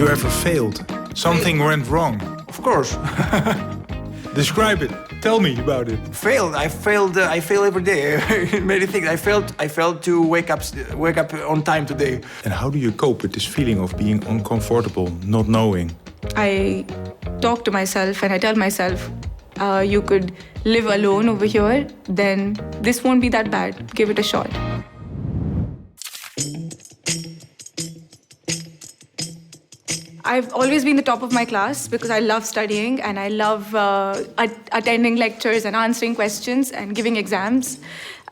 you ever failed? Something went wrong? Of course. Describe it. Tell me about it. I fail every day. Many things. I failed to wake up on time today. And how do you cope with this feeling of being uncomfortable, not knowing? I talk to myself and I tell myself, you could live alone over here, then this won't be that bad. Give it a shot. I've always been the top of my class because I love studying and I love attending lectures and answering questions and giving exams.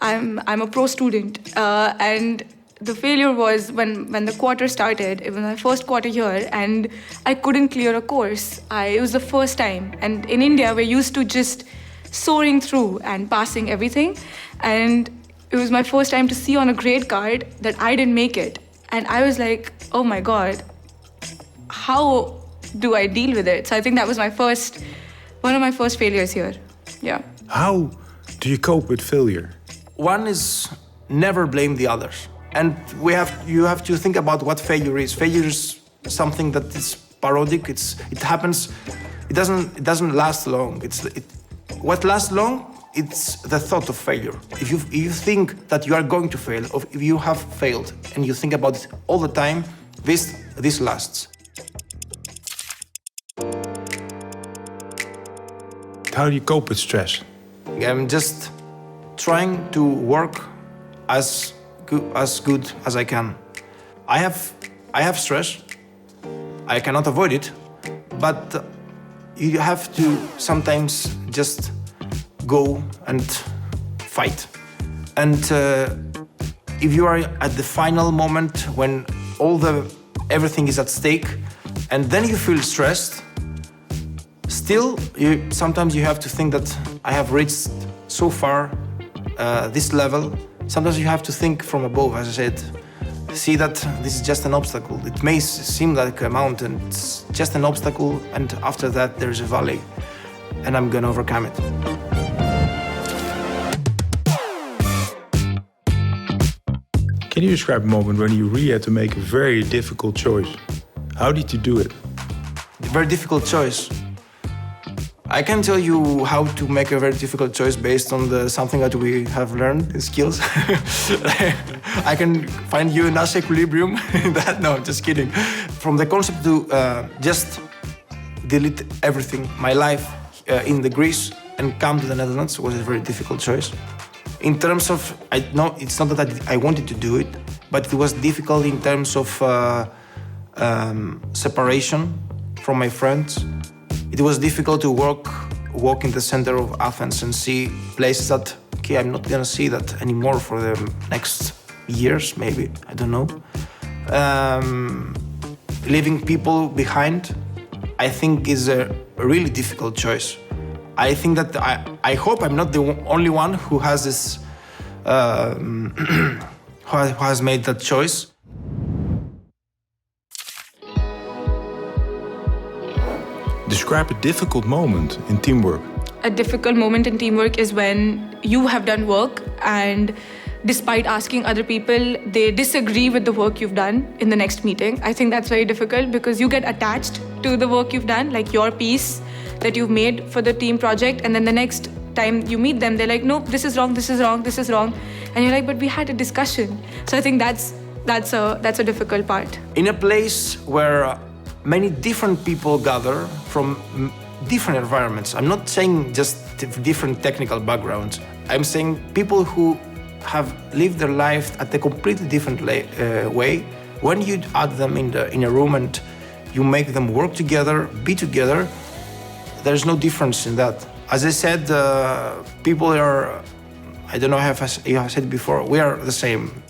I'm a pro student, and the failure was when the quarter started. It was my first quarter here and I couldn't clear a course. It was the first time. And in India, we're used to just soaring through and passing everything. And it was my first time to see on a grade card that I didn't make it. And I was like, oh my God, how do I deal with it? So I think that was one of my first failures here. Yeah. How do you cope with failure? One is never blame the others. And you have to think about what failure is. Failure is something that is parodic. It happens. It doesn't last long. What lasts long? It's the thought of failure. If you think that you are going to fail, or if you have failed, and you think about it all the time, this lasts. How do you cope with stress? I'm just trying to work as good as I can. I have stress. I cannot avoid it, but you have to sometimes just go and fight. And if you are at the final moment when everything is at stake, and then you feel stressed, still sometimes you have to think that I have reached so far this level. Sometimes you have to think from above, as I said. See that this is just an obstacle. It may seem like a mountain. It's just an obstacle, and after that there's a valley, and I'm gonna overcome it. Can you describe a moment when you really had to make a very difficult choice? How did you do it? A very difficult choice. I can tell you how to make a very difficult choice based on something that we have learned, the skills. I can find you a nice equilibrium. No, I'm just kidding. From the concept to just delete everything, my life in the Greece, and come to the Netherlands was a very difficult choice. In terms of, it's not that I wanted to do it, but it was difficult in terms of separation from my friends. It was difficult to walk in the center of Athens and see places that, I'm not gonna see that anymore for the next years, maybe, I don't know. Leaving people behind, I think, is a really difficult choice. I think that I hope I'm not the only one who has this, who has made that choice. Describe a difficult moment in teamwork. A difficult moment in teamwork is when you have done work and despite asking other people, they disagree with the work you've done in the next meeting. I think that's very difficult because you get attached to the work you've done, like your piece that you've made for the team project, and then the next time you meet them, they're like, no, this is wrong, this is wrong, this is wrong. And you're like, but we had a discussion. So I think that's a difficult part. In a place where many different people gather from different environments. I'm not saying just different technical backgrounds. I'm saying people who have lived their life at a completely different way. When you add them in a room and you make them work together, be together, there's no difference in that. As I said, people are, I don't know if you have said before, we are the same.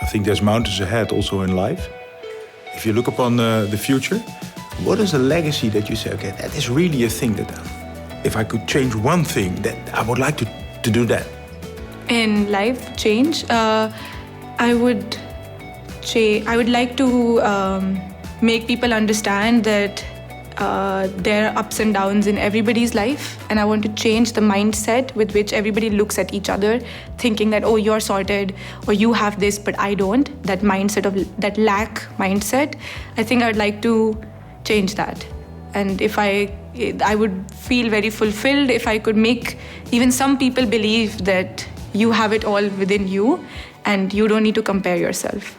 I think there's mountains ahead also in life. If you look upon the future, what is a legacy that you say, okay, that is really a thing that if I could change one thing, that I would like to do that? In life change, I would like to make people understand that there are ups and downs in everybody's life, and I want to change the mindset with which everybody looks at each other, thinking that, oh, you're sorted, or you have this, but I don't. That mindset of that lack mindset, I think I'd like to change that. And if I would feel very fulfilled if I could make even some people believe that you have it all within you and you don't need to compare yourself.